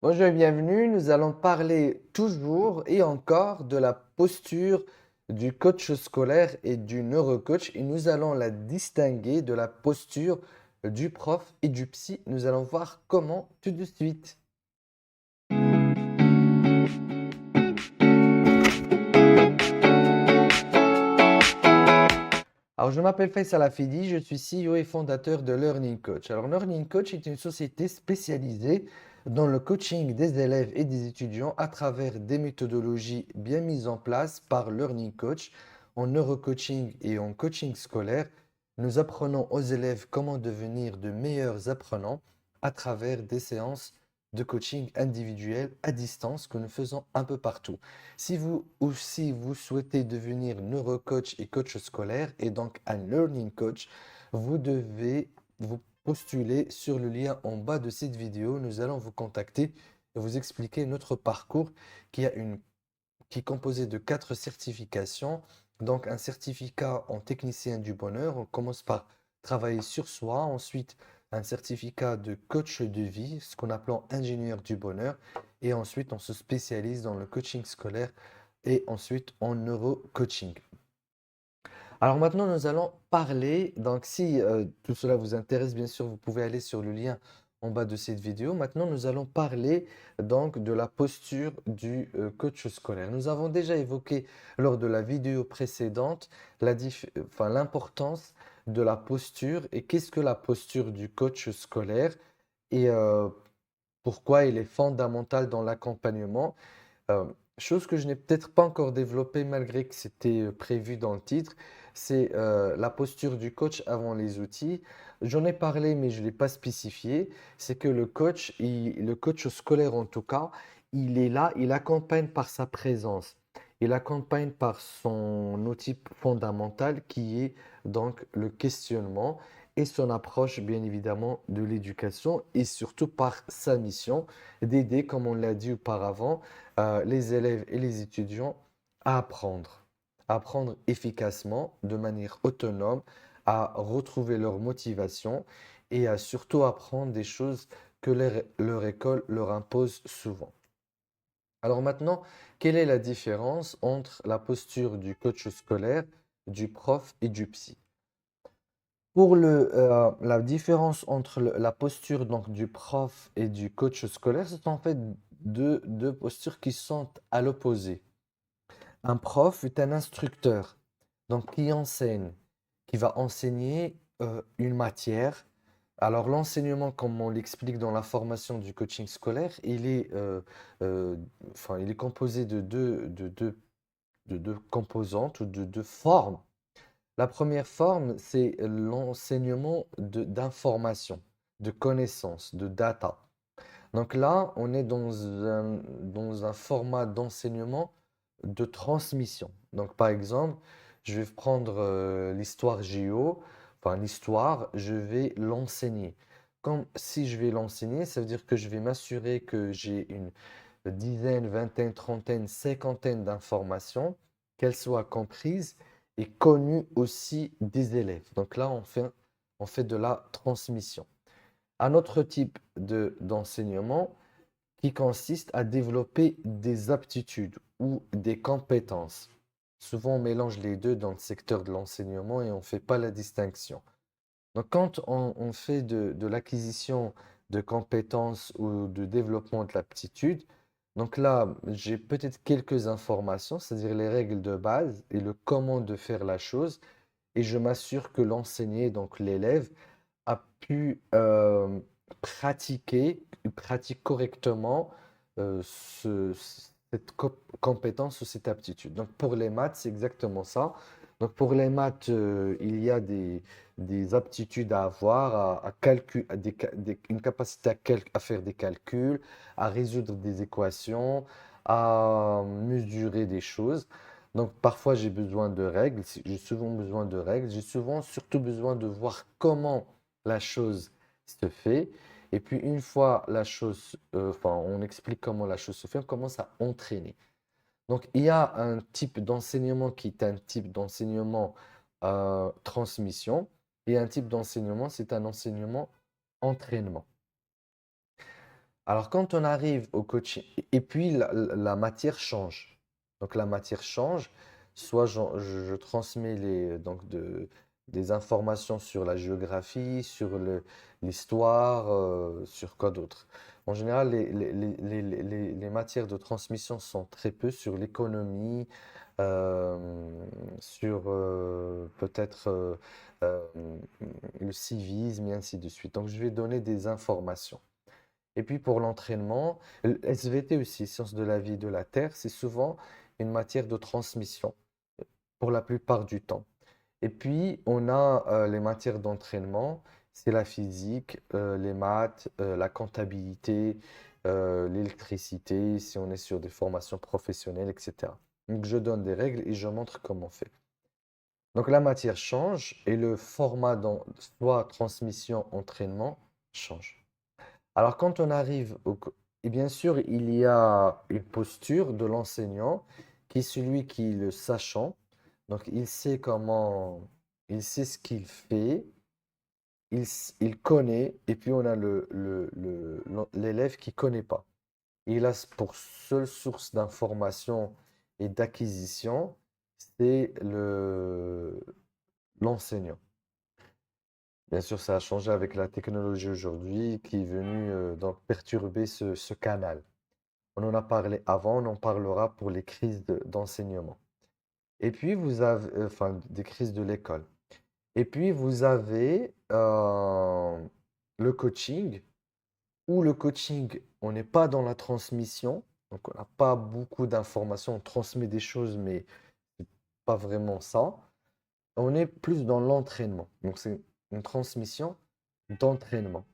Bonjour et bienvenue. Nous allons parler toujours et encore de la posture du coach scolaire et du neurocoach et nous allons la distinguer de la posture du prof et du psy. Nous allons voir comment tout de suite. Alors, je m'appelle Faisal Afidi, je suis CEO et fondateur de Learning Coach. Alors, Learning Coach est une société spécialisée dans le coaching des élèves et des étudiants à travers des méthodologies bien mises en place par Learning Coach en neurocoaching et en coaching scolaire. Nous apprenons aux élèves comment devenir de meilleurs apprenants à travers des séances de coaching individuel à distance que nous faisons un peu partout. Si vous aussi vous souhaitez devenir neurocoach et coach scolaire et donc un learning coach, vous devez vous postuler sur le lien en bas de cette vidéo. Nous allons vous contacter et vous expliquer notre parcours qui a une qui est composé de 4 certifications. Donc un certificat en technicien du bonheur. On commence par travailler sur soi. Ensuite, un certificat de coach de vie, ce qu'on appelle ingénieur du bonheur. Et ensuite, on se spécialise dans le coaching scolaire et ensuite en neurocoaching. Alors maintenant, nous allons parler, donc si tout cela vous intéresse, bien sûr, vous pouvez aller sur le lien en bas de cette vidéo. Maintenant, nous allons parler donc de la posture du coach scolaire. Nous avons déjà évoqué lors de la vidéo précédente l'importance de la posture et qu'est-ce que la posture du coach scolaire et pourquoi il est fondamental dans l'accompagnement. Euh, Chose que je n'ai peut-être pas encore développée malgré que c'était prévu dans le titre, c'est la posture du coach avant les outils. J'en ai parlé, mais je ne l'ai pas spécifié. C'est que le coach, le coach scolaire en tout cas, il est là, il accompagne par sa présence. Il accompagne par son outil fondamental qui est donc le questionnement et son approche bien évidemment de l'éducation et surtout par sa mission d'aider, comme on l'a dit auparavant, les élèves et les étudiants à apprendre efficacement, de manière autonome, à retrouver leur motivation et à surtout apprendre des choses que leur école leur impose souvent. Alors maintenant, quelle est la différence entre la posture du coach scolaire, du prof et du psy? Pour la différence entre la posture donc, du prof et du coach scolaire, ce sont en fait deux postures qui sont à l'opposé. Un prof est un instructeur, donc qui enseigne, qui va enseigner une matière. Alors l'enseignement, comme on l'explique dans la formation du coaching scolaire, euh, il est composé de deux composantes ou de deux formes. La première forme, c'est l'enseignement d'informations, de connaissances, de data. Donc là, on est dans un format d'enseignement de transmission. Donc par exemple, je vais prendre l'histoire géo, enfin l'histoire, je vais l'enseigner. Comme si je vais l'enseigner, ça veut dire que je vais m'assurer que j'ai une dizaine, vingtaine, trentaine, cinquantaine d'informations, qu'elles soient comprises et connues aussi des élèves. Donc là, on fait de la transmission. Un autre type d'enseignement qui consiste à développer des aptitudes ou des compétences. Souvent, on mélange les deux dans le secteur de l'enseignement et on ne fait pas la distinction. Donc, quand on fait de l'acquisition de compétences ou de développement de l'aptitude, donc là, j'ai peut-être quelques informations, c'est-à-dire les règles de base et le comment de faire la chose, et je m'assure que l'enseigné, donc l'élève, a pu pratique correctement cette compétence ou cette aptitude. Donc pour les maths, c'est exactement ça. Donc pour les maths, il y a des aptitudes à avoir, une capacité à faire des calculs, à résoudre des équations, à mesurer des choses. Donc parfois j'ai besoin de règles, j'ai souvent besoin de règles, j'ai souvent surtout besoin de voir comment la chose se fait. Et puis une fois on explique comment la chose se fait, on commence à entraîner. Donc il y a un type d'enseignement qui est un type d'enseignement transmission et un type d'enseignement, c'est un enseignement entraînement. Alors, quand on arrive au coaching, et puis la matière change. Donc, la matière change. Soit je transmets des informations sur la géographie, sur l'histoire, sur quoi d'autre. En général, les matières de transmission sont très peu sur l'économie, sur peut-être euh, le civisme et ainsi de suite. Donc, je vais donner des informations. Et puis pour l'entraînement, le SVT aussi, sciences de la vie et de la terre, c'est souvent une matière de transmission pour la plupart du temps. Et puis on a les matières d'entraînement, c'est la physique, les maths, la comptabilité, l'électricité, si on est sur des formations professionnelles, etc. Donc je donne des règles et je montre comment faire. Donc la matière change et le format soit transmission, entraînement change. Alors, quand on arrive et bien sûr, il y a une posture de l'enseignant qui est celui qui est le sachant. Donc, il sait comment, il sait ce qu'il fait, il connaît, et puis on a l'élève qui ne connaît pas. Il a pour seule source d'information et d'acquisition, c'est l'enseignant. Bien sûr, ça a changé avec la technologie aujourd'hui qui est venue donc perturber ce canal. On en a parlé avant, on en parlera pour les crises d'enseignement. Et puis vous avez, enfin, des crises de l'école. Et puis vous avez le coaching, où le coaching, on n'est pas dans la transmission, donc on n'a pas beaucoup d'informations, on transmet des choses, mais c'est pas vraiment ça. On est plus dans l'entraînement. Donc c'est une transmission d'entraînement.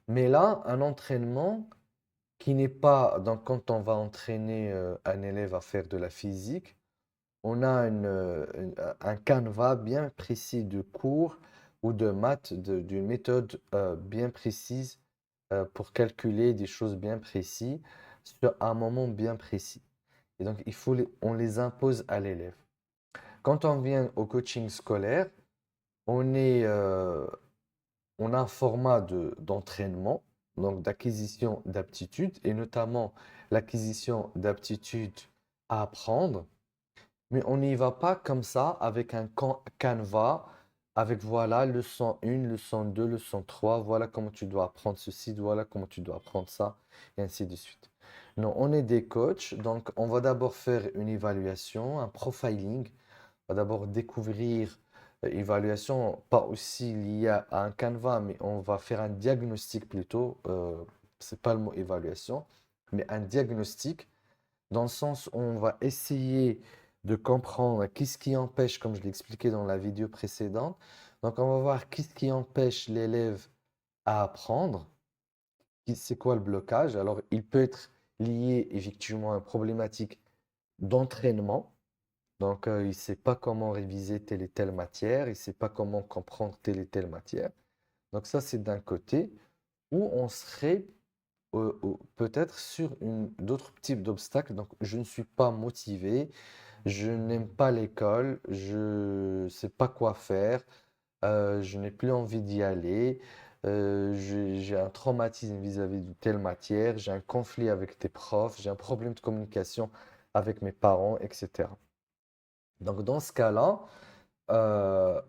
Mais là, un entraînement qui n'est pas, donc quand on va entraîner un élève à faire de la physique, on a un canevas bien précis de cours ou de maths, d'une méthode bien précise pour calculer des choses bien précises sur un moment bien précis. Et donc, on les impose à l'élève. Quand on vient au coaching scolaire, on est, on a un format d'entraînement, donc d'acquisition d'aptitudes, et notamment l'acquisition d'aptitudes à apprendre, mais on n'y va pas comme ça avec un canevas, avec voilà, leçon 1, leçon 2, leçon 3, voilà comment tu dois apprendre ceci, voilà comment tu dois apprendre ça, et ainsi de suite. Non, on est des coachs, donc on va d'abord faire une évaluation, un profiling. On va d'abord découvrir évaluation, pas aussi liée à un canevas, mais on va faire un diagnostic plutôt. C'est pas le mot évaluation, mais un diagnostic dans le sens où on va essayer de comprendre qu'est-ce qui empêche, comme je l'ai expliqué dans la vidéo précédente. Donc, on va voir qu'est-ce qui empêche l'élève à apprendre, c'est quoi le blocage. Alors, il peut être lié effectivement à une problématique d'entraînement. Donc, il ne sait pas comment réviser telle et telle matière, il ne sait pas comment comprendre telle et telle matière. Donc, ça, c'est d'un côté où on serait peut-être sur d'autres types d'obstacles. Donc, je ne suis pas motivé, je n'aime pas l'école, je ne sais pas quoi faire, je n'ai plus envie d'y aller, j'ai un traumatisme vis-à-vis de telle matière, j'ai un conflit avec tes profs, j'ai un problème de communication avec mes parents, etc. Donc, dans ce cas-là, euh,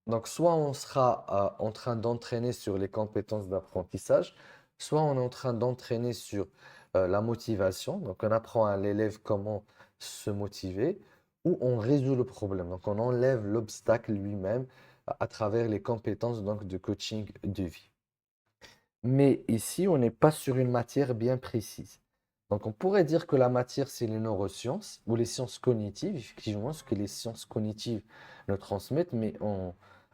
donc soit on sera en train d'entraîner sur les compétences d'apprentissage, soit on est en train d'entraîner sur la motivation. Donc, on apprend à l'élève comment se motiver, ou on résout le problème. Donc, on enlève l'obstacle lui-même à travers les compétences donc, de coaching de vie. Mais ici, on n'est pas sur une matière bien précise. Donc, on pourrait dire que la matière, c'est les neurosciences ou les sciences cognitives, effectivement, ce que les sciences cognitives nous transmettent, mais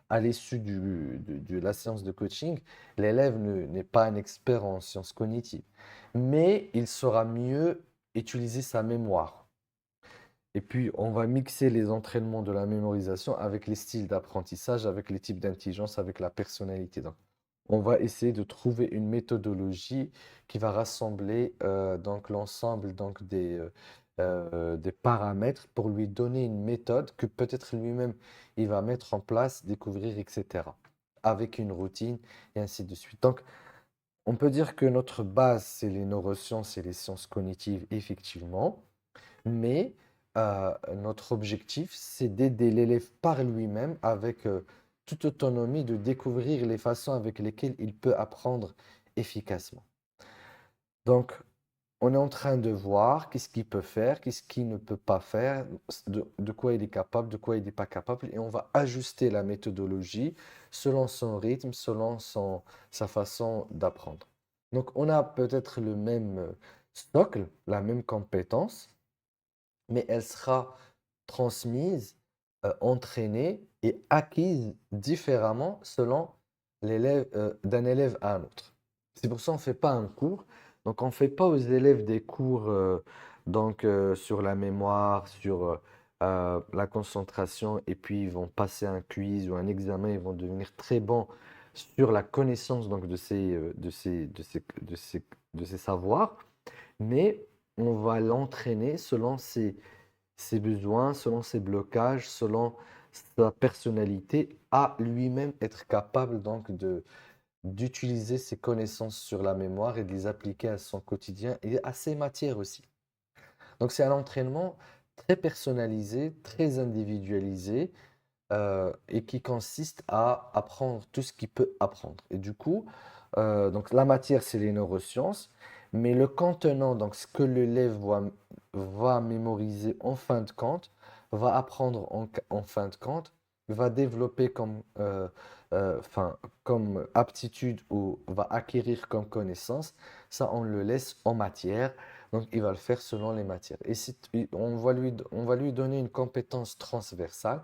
à l'issue de la séance de coaching, l'élève n'est pas un expert en sciences cognitives, mais il saura mieux utiliser sa mémoire. Et puis, on va mixer les entraînements de la mémorisation avec les styles d'apprentissage, avec les types d'intelligence, avec la personnalité. Donc, on va essayer de trouver une méthodologie qui va rassembler donc l'ensemble donc des paramètres pour lui donner une méthode que peut-être lui-même il va mettre en place, découvrir, etc. Avec une routine et ainsi de suite. Donc, On peut dire que notre base, c'est les neurosciences et les sciences cognitives, effectivement, mais notre objectif, c'est d'aider l'élève par lui-même avec toute autonomie de découvrir les façons avec lesquelles il peut apprendre efficacement. Donc, on est en train de voir qu'est-ce qu'il peut faire, qu'est-ce qu'il ne peut pas faire, de quoi il est capable, de quoi il n'est pas capable, et on va ajuster la méthodologie selon son rythme, selon sa façon d'apprendre. Donc, on a peut-être le même socle, la même compétence, mais elle sera transmise, entraînée et acquise différemment selon d'un élève à un autre. C'est pour ça qu'on ne fait pas un cours. Donc, on ne fait pas aux élèves des cours sur la mémoire, sur la concentration, et puis ils vont passer un quiz ou un examen, ils vont devenir très bons sur la connaissance donc, de ces savoirs, mais on va l'entraîner selon ses besoins, selon ses blocages, selon sa personnalité, à lui-même être capable donc d'utiliser ses connaissances sur la mémoire et de les appliquer à son quotidien et à ses matières aussi. Donc c'est un entraînement très personnalisé, très individualisé et qui consiste à apprendre tout ce qu'il peut apprendre. Et du coup, donc la matière, c'est les neurosciences, mais le contenant, donc ce que l'élève va mémoriser en fin de compte, va apprendre en fin de compte, va développer comme aptitude ou va acquérir comme connaissance, ça on le laisse en matière. Donc, il va le faire selon les matières. Et on va lui donner une compétence transversale.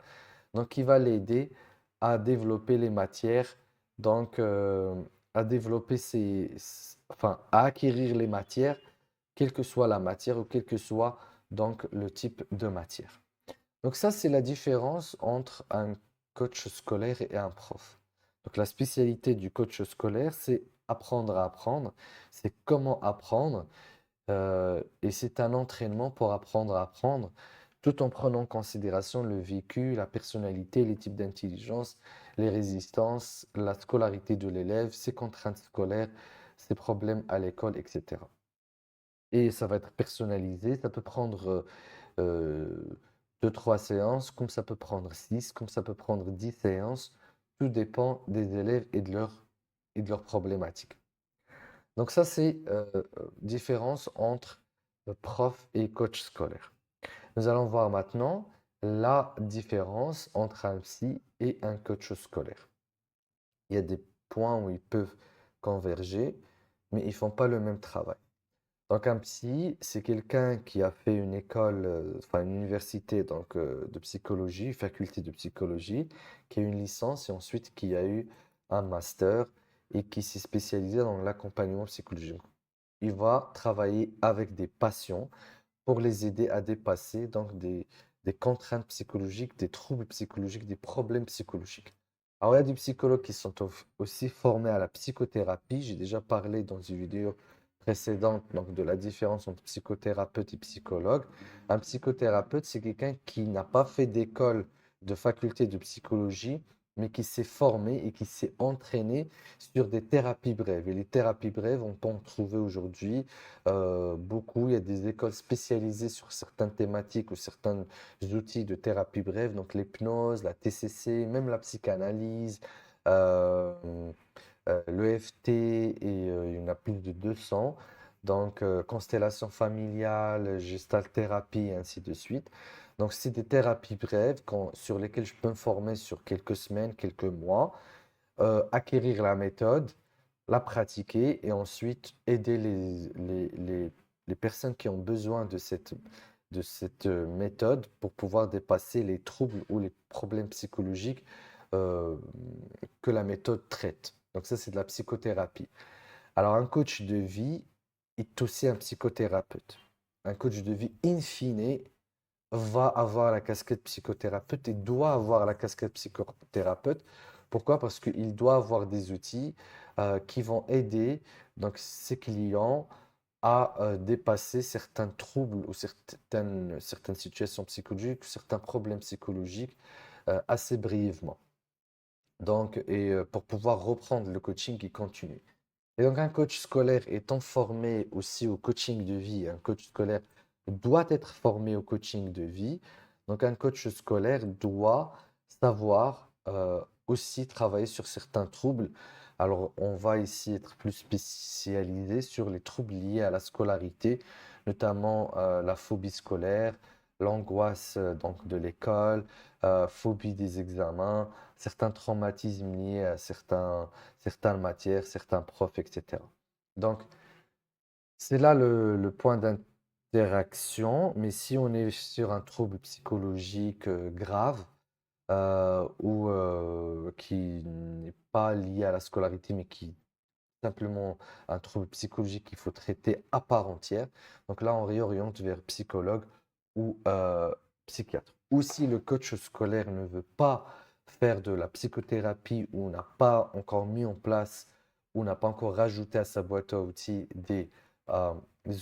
Donc, il va l'aider à développer les matières, donc à développer enfin, à acquérir les matières, quelle que soit la matière ou quel que soit donc le type de matière. Donc ça, c'est la différence entre un coach scolaire et un prof. Donc la spécialité du coach scolaire, c'est apprendre à apprendre, c'est comment apprendre, et c'est un entraînement pour apprendre à apprendre, tout en prenant en considération le vécu, la personnalité, les types d'intelligence, les résistances, la scolarité de l'élève, ses contraintes scolaires, ses problèmes à l'école, etc. Et ça va être personnalisé, ça peut prendre 2-3 séances, comme ça peut prendre 6, comme ça peut prendre 10 séances. Tout dépend des élèves et de leurs problématiques. Donc ça, c'est différence entre prof et coach scolaire. Nous allons voir maintenant la différence entre un psy et un coach scolaire. Il y a des points où ils peuvent converger, mais ils font pas le même travail. Donc un psy, c'est quelqu'un qui a fait une école, enfin une université de psychologie, faculté de psychologie, qui a eu une licence et ensuite qui a eu un master et qui s'est spécialisé dans l'accompagnement psychologique. Il va travailler avec des patients pour les aider à dépasser des contraintes psychologiques, des troubles psychologiques, des problèmes psychologiques. Alors, il y a des psychologues qui sont aussi formés à la psychothérapie. J'ai déjà parlé dans une vidéo précédente donc, de la différence entre psychothérapeute et psychologue. Un psychothérapeute, c'est quelqu'un qui n'a pas fait d'école de faculté de psychologie, mais qui s'est formé et qui s'est entraîné sur des thérapies brèves. Et les thérapies brèves, on peut en trouver aujourd'hui beaucoup. Il y a des écoles spécialisées sur certaines thématiques ou certains outils de thérapie brève, donc l'hypnose, la TCC, même la psychanalyse, euh, l'EFT, et il y en a plus de 200. Donc, constellation familiale, gestalt thérapie, et ainsi de suite. Donc, c'est des thérapies brèves sur lesquelles je peux me former sur quelques semaines, quelques mois, acquérir la méthode, la pratiquer et ensuite aider les personnes qui ont besoin de cette méthode pour pouvoir dépasser les troubles ou les problèmes psychologiques euh, que la méthode traite. Donc ça, c'est de la psychothérapie. Alors un coach de vie est aussi un psychothérapeute. Un coach de vie, in fine, va avoir la casquette psychothérapeute et doit avoir la casquette psychothérapeute. Pourquoi? Parce qu'il doit avoir des outils qui vont aider donc, ses clients à dépasser certains troubles ou certaines situations psychologiques, certains problèmes psychologiques assez brièvement. Donc, et pour pouvoir reprendre le coaching qui continue. Et donc, un coach scolaire étant formé aussi au coaching de vie, un coach scolaire doit être formé au coaching de vie. Donc, un coach scolaire doit savoir aussi travailler sur certains troubles. Alors, on va ici être plus spécialisé sur les troubles liés à la scolarité, notamment la phobie scolaire, l'angoisse donc de l'école, phobie des examens, certains traumatismes liés à certaines matières, certains profs, etc. Donc, c'est là le point d'interaction, mais si on est sur un trouble psychologique grave ou qui n'est pas lié à la scolarité, mais qui est simplement un trouble psychologique qu'il faut traiter à part entière, donc là, on réoriente vers psychologue ou psychiatre. Ou si le coach scolaire ne veut pas faire de la psychothérapie ou n'a pas encore mis en place ou n'a pas encore rajouté à sa boîte à outils des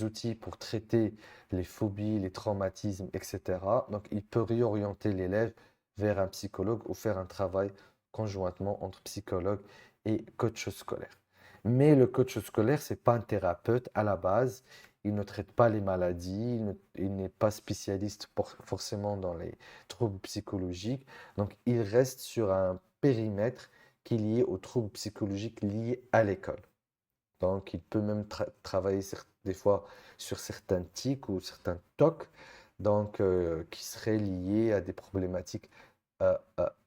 outils pour traiter les phobies, les traumatismes, etc. Donc, il peut réorienter l'élève vers un psychologue ou faire un travail conjointement entre psychologue et coach scolaire. Mais le coach scolaire, c'est pas un thérapeute à la base. Il ne traite pas les maladies, il n'est pas spécialiste forcément dans les troubles psychologiques. Donc, il reste sur un périmètre qui est lié aux troubles psychologiques liés à l'école. Donc, il peut même travailler des fois sur certains tics ou certains TOC, donc, qui seraient liés à des problématiques euh,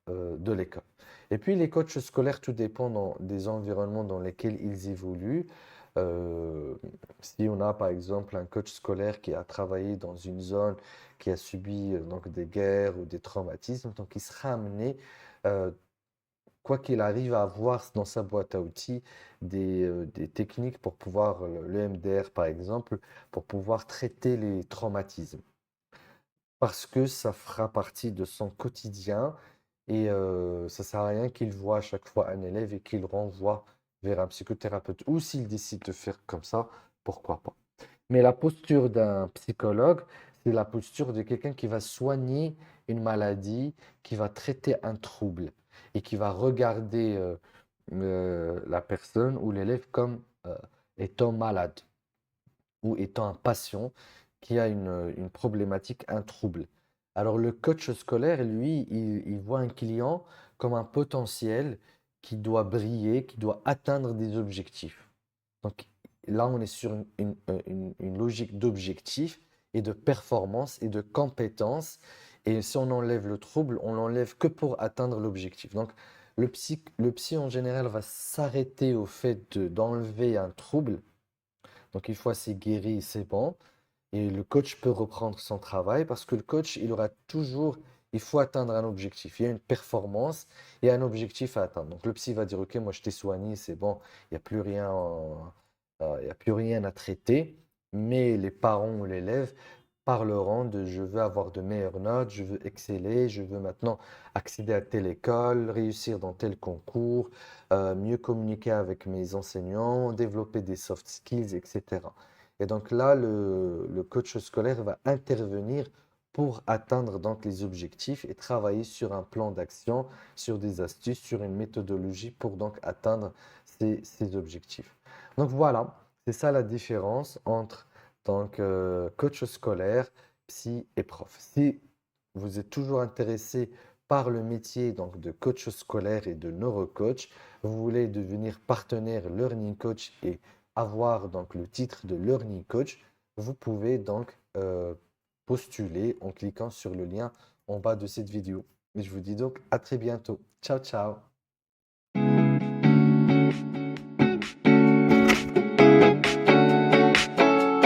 euh, de l'école. Et puis, les coachs scolaires, tout dépend des environnements dans lesquels ils évoluent. Euh, Si on a par exemple un coach scolaire qui a travaillé dans une zone qui a subi donc des guerres ou des traumatismes, donc il sera amené euh, quoi qu'il arrive à avoir dans sa boîte à outils des techniques pour pouvoir, le MDR par exemple, pour pouvoir traiter les traumatismes. Parce que ça fera partie de son quotidien et ça sert à rien qu'il voit à chaque fois un élève et qu'il renvoie vers un psychothérapeute. Ou s'il décide de faire comme ça, pourquoi pas. Mais la posture d'un psychologue, c'est la posture de quelqu'un qui va soigner une maladie, qui va traiter un trouble et qui va regarder la personne ou l'élève comme étant malade ou étant un patient qui a une problématique, un trouble. Alors le coach scolaire, lui, il voit un client comme un potentiel qui doit briller, qui doit atteindre des objectifs. Donc là, on est sur une logique d'objectif et de performance et de compétence. Et si on enlève le trouble, on l'enlève que pour atteindre l'objectif. Donc le psy en général va s'arrêter au fait d'enlever un trouble. Donc une fois c'est guéri, c'est bon. Et le coach peut reprendre son travail parce que le coach, il aura toujours, il faut atteindre un objectif. Il y a une performance et un objectif à atteindre. Donc le psy va dire, OK, moi je t'ai soigné, c'est bon, il n'y a plus rien, il y a plus rien à traiter. Mais les parents ou l'élève parleront de, je veux avoir de meilleures notes, je veux exceller, je veux maintenant accéder à telle école, réussir dans tel concours, mieux communiquer avec mes enseignants, développer des soft skills, etc. Et donc là, le coach scolaire va intervenir pour atteindre donc les objectifs et travailler sur un plan d'action, sur des astuces, sur une méthodologie pour donc atteindre ces objectifs. Donc voilà, c'est ça la différence entre donc, coach scolaire, psy et prof. Si vous êtes toujours intéressé par le métier donc, de coach scolaire et de neurocoach, vous voulez devenir partenaire Learning Coach et avoir donc le titre de Learning Coach, vous pouvez donc postuler en cliquant sur le lien en bas de cette vidéo. Et je vous dis donc à très bientôt. Ciao, ciao.